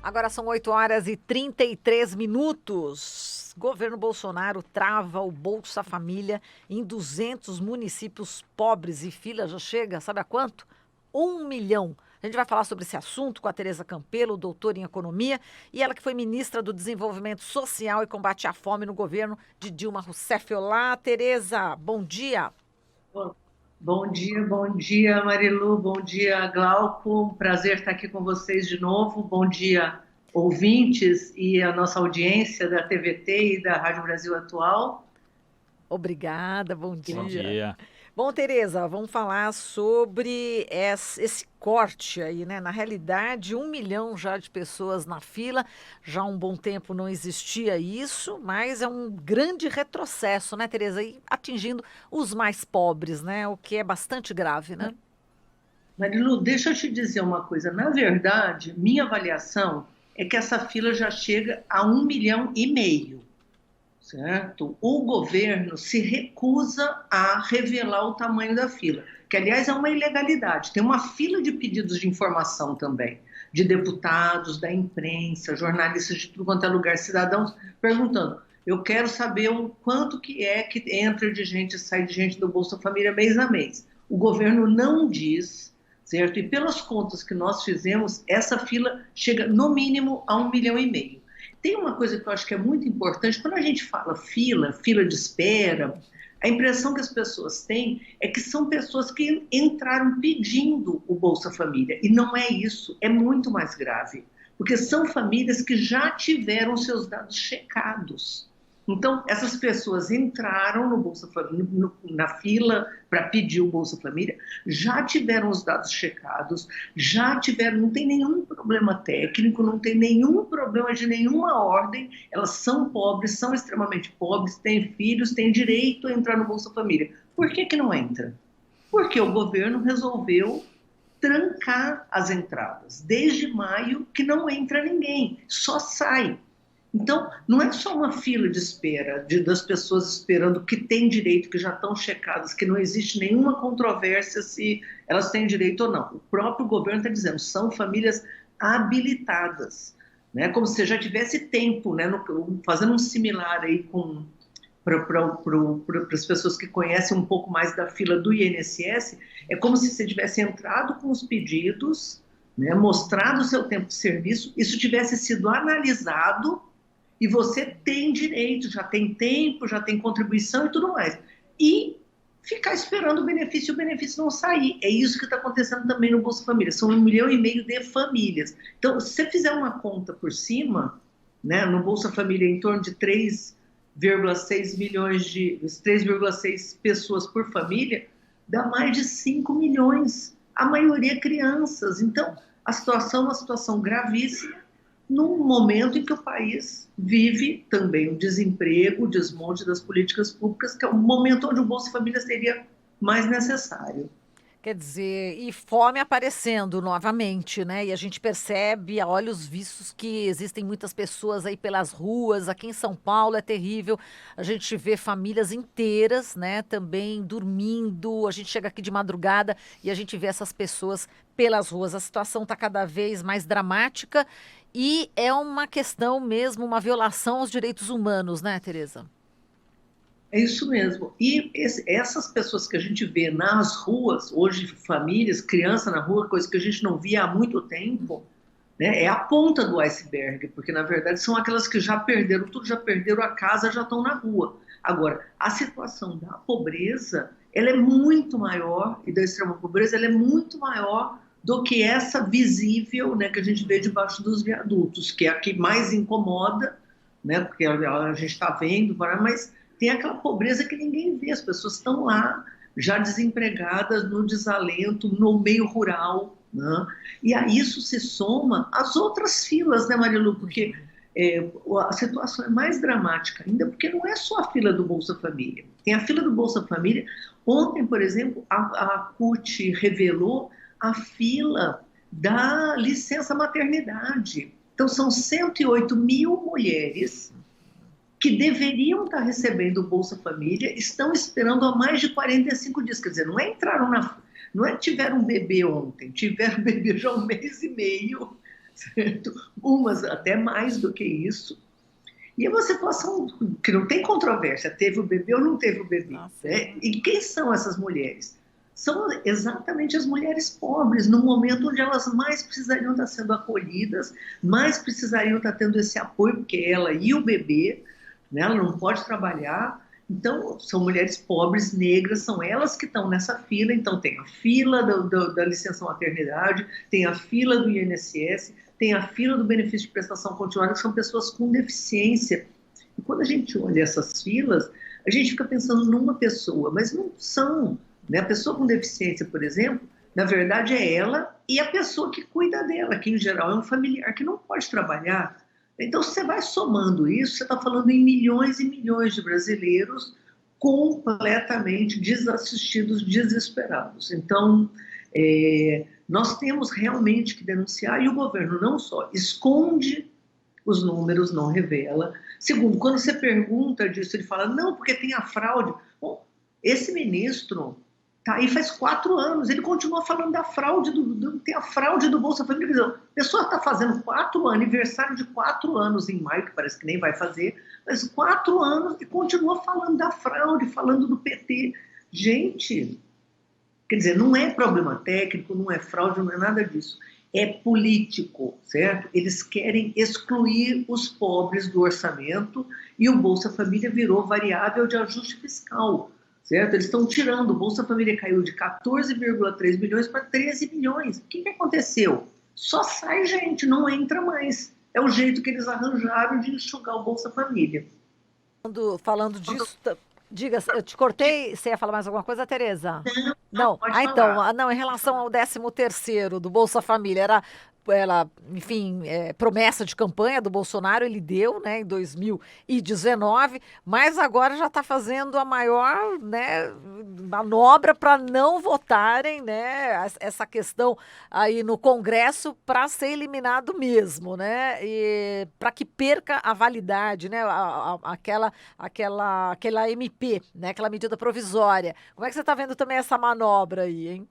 Agora são 8h33. Governo Bolsonaro trava o Bolsa Família em 200 municípios pobres e fila já chega, sabe a quanto? 1 milhão. A gente vai falar sobre esse assunto com a Tereza Campelo, doutora em economia, e ela que foi ministra do Desenvolvimento Social e Combate à Fome no governo de Dilma Rousseff. Olá, Tereza, bom dia. Bom bom dia, Marilu, bom dia, Glauco. Um prazer estar aqui com vocês de novo. Bom dia, ouvintes e a nossa audiência da TVT e da Rádio Brasil Atual. Obrigada, bom Bom dia. dia. Bom, Tereza, vamos falar sobre esse corte aí, né? Na realidade, 1 milhão já de pessoas na fila, já há um bom tempo não existia isso, mas é um grande retrocesso, né, Tereza? E atingindo os mais pobres, né? O que é bastante grave, né? Marilu, deixa eu te dizer uma coisa. Na verdade, minha avaliação é que essa fila já chega a 1,5 milhão, certo? O governo se recusa a revelar o tamanho da fila, que, aliás, é uma ilegalidade. Tem uma fila de pedidos de informação também, de deputados, da imprensa, jornalistas de tudo quanto é lugar, cidadãos, perguntando: eu quero saber o quanto que é que entra de gente e sai de gente do Bolsa Família mês a mês. O governo não diz, certo? E pelas contas que nós fizemos, essa fila chega no mínimo a 1,5 milhão. Tem uma coisa que eu acho que é muito importante: quando a gente fala fila, fila de espera, a impressão que as pessoas têm é que são pessoas que entraram pedindo o Bolsa Família. E não é isso, é muito mais grave. Porque são famílias que já tiveram seus dados checados. Então, essas pessoas entraram no Bolsa Família, na fila para pedir o Bolsa Família, já tiveram os dados checados, já tiveram, não tem nenhum problema técnico, não tem nenhum problema de nenhuma ordem, elas são pobres, são extremamente pobres, têm filhos, têm direito a entrar no Bolsa Família. Por que que não entra? Porque o governo resolveu trancar as entradas. Desde maio que não entra ninguém, só sai. Então, não é só uma fila de espera, das pessoas esperando que têm direito, que já estão checadas, que não existe nenhuma controvérsia se elas têm direito ou não. O próprio governo está dizendo: são famílias habilitadas, né? Como se já tivesse tempo, né? Fazendo um similar aí para as pessoas que conhecem um pouco mais da fila do INSS, é como se você tivesse entrado com os pedidos, né? Mostrado o seu tempo de serviço, isso tivesse sido analisado e você tem direito, já tem tempo, já tem contribuição e tudo mais. E ficar esperando o benefício não sair. É isso que está acontecendo também no Bolsa Família. São 1,5 milhão de famílias. Então, se você fizer uma conta por cima, né, no Bolsa Família, em torno de 3,6 milhões 3,6 pessoas por família, dá mais de 5 milhões. A maioria crianças. Então, a situação é uma situação gravíssima, num momento em que o país vive também o desemprego, o desmonte das políticas públicas, que é o momento onde o Bolsa Família seria mais necessário. Quer dizer, e fome aparecendo novamente, né? E a gente percebe a olhos vistos que existem muitas pessoas aí pelas ruas. Aqui em São Paulo é terrível. A gente vê famílias inteiras, né? Também dormindo. A gente chega aqui de madrugada e a gente vê essas pessoas pelas ruas. A situação está cada vez mais dramática e é uma questão mesmo, uma violação aos direitos humanos, né, Tereza? É isso mesmo. E essas pessoas que a gente vê nas ruas, hoje famílias, criança na rua, coisa que a gente não via há muito tempo, né, é a ponta do iceberg, porque na verdade são aquelas que já perderam tudo, já perderam a casa, já estão na rua. Agora, a situação da pobreza, ela é muito maior, e da extrema pobreza, ela é muito maior do que essa visível, né, que a gente vê debaixo dos viadutos, que é a que mais incomoda, né, porque a gente está vendo, mas tem aquela pobreza que ninguém vê, as pessoas estão lá, já desempregadas, no desalento, no meio rural, né? E a isso se soma as outras filas, né, Marilu? Porque a situação é mais dramática ainda, porque não é só a fila do Bolsa Família. Tem a fila do Bolsa Família. Ontem, por exemplo, a CUT revelou a fila da licença maternidade. Então, são 108 mil mulheres que deveriam estar recebendo o Bolsa Família, estão esperando há mais de 45 dias. Quer dizer, não é tiveram um bebê ontem, tiveram um bebê já há 1 mês e meio, certo? Umas até mais do que isso. E uma situação que não tem controvérsia, teve o bebê ou não teve o bebê, Nossa, né? E quem são essas mulheres? São exatamente as mulheres pobres, no momento onde elas mais precisariam estar sendo acolhidas, mais precisariam estar tendo esse apoio, porque ela e o bebê, né, ela não pode trabalhar. Então, são mulheres pobres, negras, são elas que estão nessa fila. Então, tem a fila da licença maternidade, tem a fila do INSS, tem a fila do benefício de prestação continuada, que são pessoas com deficiência. E quando a gente olha essas filas, a gente fica pensando numa pessoa, mas não são. Né? A pessoa com deficiência, por exemplo, na verdade é ela e a pessoa que cuida dela, que em geral é um familiar que não pode trabalhar. Então, se você vai somando isso, você está falando em milhões e milhões de brasileiros completamente desassistidos, desesperados. Então, nós temos realmente que denunciar, e o governo não só esconde os números, não revela. Segundo, quando você pergunta disso, ele fala, não, porque tem a fraude. Bom, esse ministro está aí faz 4 anos, ele continua falando da fraude, tem a fraude do Bolsa Família. A pessoa está fazendo 4 anos, aniversário de 4 anos em maio, que parece que nem vai fazer, mas 4 anos e continua falando da fraude, falando do PT. Gente, quer dizer, não é problema técnico, não é fraude, não é nada disso. É político, certo? Eles querem excluir os pobres do orçamento e o Bolsa Família virou variável de ajuste fiscal, certo? Eles estão tirando, o Bolsa Família caiu de 14,3 bilhões para 13 bilhões. O que aconteceu? Só sai gente, não entra mais. É o jeito que eles arranjaram de enxugar o Bolsa Família. Falando disso, diga, eu te cortei, você ia falar mais alguma coisa, Tereza? Não, Não, pode então, falar. não, em relação ao 13º do Bolsa Família, ela, enfim, promessa de campanha do Bolsonaro, ele deu, né, em 2019, mas agora já está fazendo a maior, né, manobra para não votarem, né, essa questão aí no Congresso para ser eliminado mesmo, né, e para que perca a validade, né, aquela MP, né, aquela medida provisória. Como é que você está vendo também essa manobra aí, hein?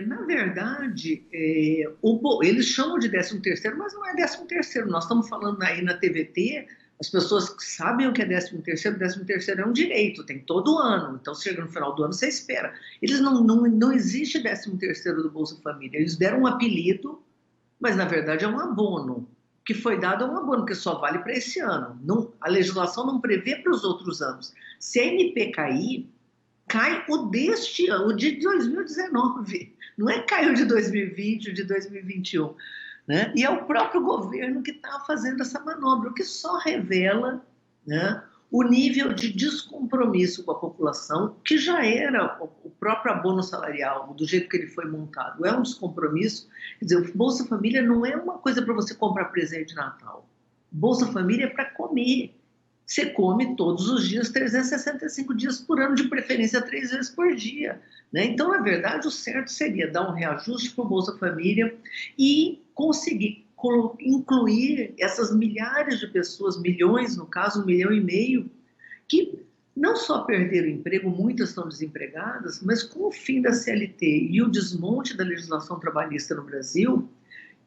Na verdade, eles chamam de 13º, mas não é 13º. Nós estamos falando aí na TVT, as pessoas sabem o que é 13º. 13º é um direito, tem todo ano. Então, chega no final do ano, você espera. Eles não existe 13º do Bolsa Família. Eles deram um apelido, mas na verdade é um abono. O que foi dado é um abono, que só vale para esse ano. A legislação não prevê para os outros anos. Se a MP cair, cai o deste ano, o de 2019. Não é caiu de 2020, o de 2021. Né? E é o próprio governo que está fazendo essa manobra, o que só revela, né, o nível de descompromisso com a população, que já era o próprio abono salarial, do jeito que ele foi montado. É um descompromisso. Quer dizer, o Bolsa Família não é uma coisa para você comprar presente de Natal. Bolsa Família é para comer. Você come todos os dias, 365 dias por ano, de preferência 3 vezes por dia. Né? Então, na verdade, o certo seria dar um reajuste para o Bolsa Família e conseguir incluir essas milhares de pessoas, milhões, no caso, 1,5 milhão, que não só perderam o emprego, muitas estão desempregadas, mas com o fim da CLT e o desmonte da legislação trabalhista no Brasil,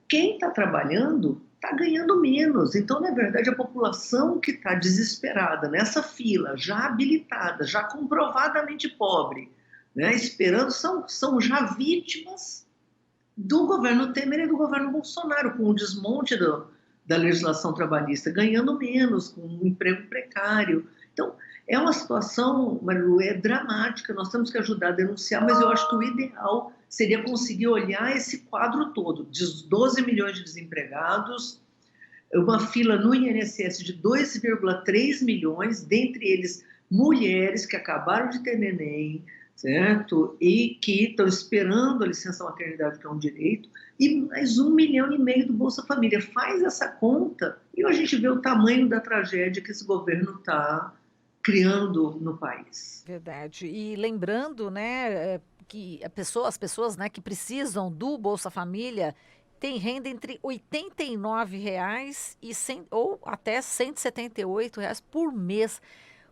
quem está trabalhando está ganhando menos. Então, na verdade, a população que está desesperada nessa fila, já habilitada, já comprovadamente pobre, né, esperando, são já vítimas do governo Temer e do governo Bolsonaro, com o desmonte da legislação trabalhista, ganhando menos, com um emprego precário. Então, é uma situação, Marilu, dramática. Nós temos que ajudar a denunciar, mas eu acho que o ideal seria conseguir olhar esse quadro todo, de 12 milhões de desempregados, uma fila no INSS de 2,3 milhões, dentre eles mulheres que acabaram de ter neném, certo? E que estão esperando a licença maternidade, que é um direito, e mais 1,5 milhão do Bolsa Família. Faz essa conta e a gente vê o tamanho da tragédia que esse governo está criando no país. Verdade. E lembrando, né, que as pessoas, né, que precisam do Bolsa Família têm renda entre R$ 89 ou até R$ 178 por mês.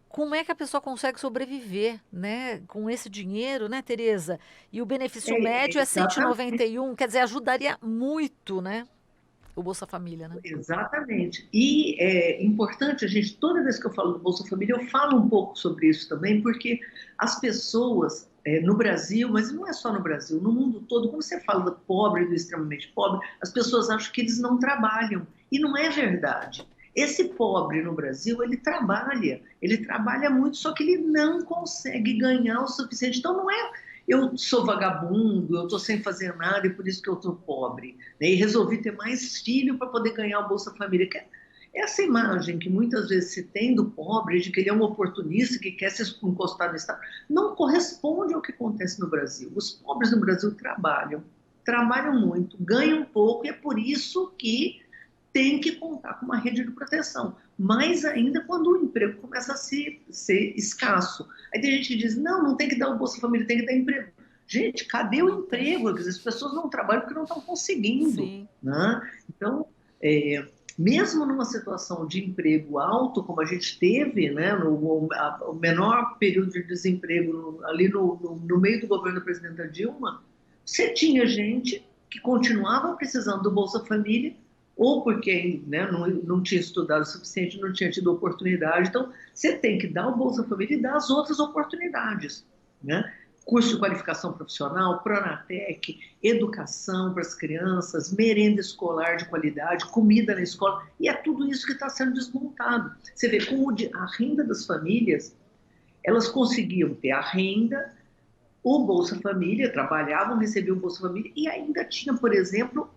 Como é que a pessoa consegue sobreviver, né, com esse dinheiro, né, Tereza? E o benefício médio é Exatamente. 191, quer dizer, ajudaria muito, né? o Bolsa Família, né? Exatamente. E é importante a gente, toda vez que eu falo do Bolsa Família, eu falo um pouco sobre isso também, porque as pessoas no Brasil, mas não é só no Brasil, no mundo todo, quando você fala do pobre e do extremamente pobre, as pessoas acham que eles não trabalham. E não é verdade. Esse pobre no Brasil, ele trabalha muito, só que ele não consegue ganhar o suficiente. Então não é eu sou vagabundo, eu estou sem fazer nada e por isso que eu estou pobre, né? E resolvi ter mais filho para poder ganhar o Bolsa Família. Essa imagem que muitas vezes se tem do pobre, de que ele é um oportunista, que quer se encostar no Estado, não corresponde ao que acontece no Brasil. Os pobres no Brasil trabalham muito, ganham pouco, e é por isso que tem que contar com uma rede de proteção. Mais ainda quando o emprego começa a ser escasso. Aí tem gente que diz, não, não tem que dar o Bolsa Família, tem que dar emprego. Gente, cadê o emprego? As pessoas não trabalham porque não estão conseguindo. Sim. Né? Então, mesmo numa situação de emprego alto, como a gente teve, né, o menor período de desemprego ali no meio do governo da presidenta Dilma, você tinha gente que continuava precisando do Bolsa Família, ou porque, né, não tinha estudado o suficiente, não tinha tido oportunidade. Então, você tem que dar o Bolsa Família e dar as outras oportunidades. Né? Curso de qualificação profissional, Pronatec, educação para as crianças, merenda escolar de qualidade, comida na escola, e é tudo isso que está sendo desmontado. Você vê como a renda das famílias, elas conseguiam ter a renda, o Bolsa Família, trabalhavam, recebiam o Bolsa Família, e ainda tinha, por exemplo,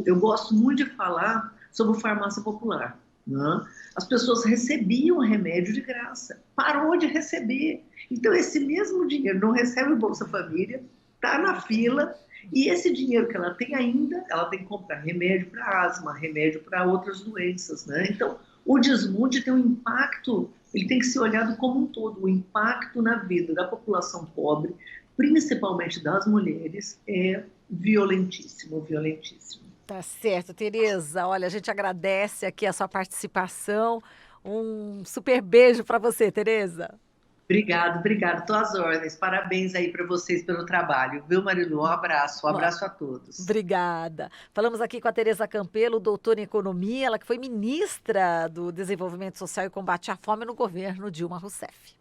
eu gosto muito de falar sobre farmácia popular. Né? As pessoas recebiam remédio de graça, parou de receber. Então, esse mesmo dinheiro não recebe o Bolsa Família, está na fila, e esse dinheiro que ela tem ainda, ela tem que comprar remédio para asma, remédio para outras doenças. Né? Então, o desmonte tem um impacto, ele tem que ser olhado como um todo. O impacto na vida da população pobre, principalmente das mulheres, é violentíssimo, violentíssimo. Tá certo, Tereza. Olha, a gente agradece aqui a sua participação. Um super beijo para você, Tereza. Obrigado. Estou às ordens. Parabéns aí para vocês pelo trabalho. Viu, Marilu? Um Ó, abraço a todos. obrigada. Falamos aqui com a Tereza Campelo, doutora em economia, ela que foi ministra do Desenvolvimento Social e Combate à Fome no governo Dilma Rousseff.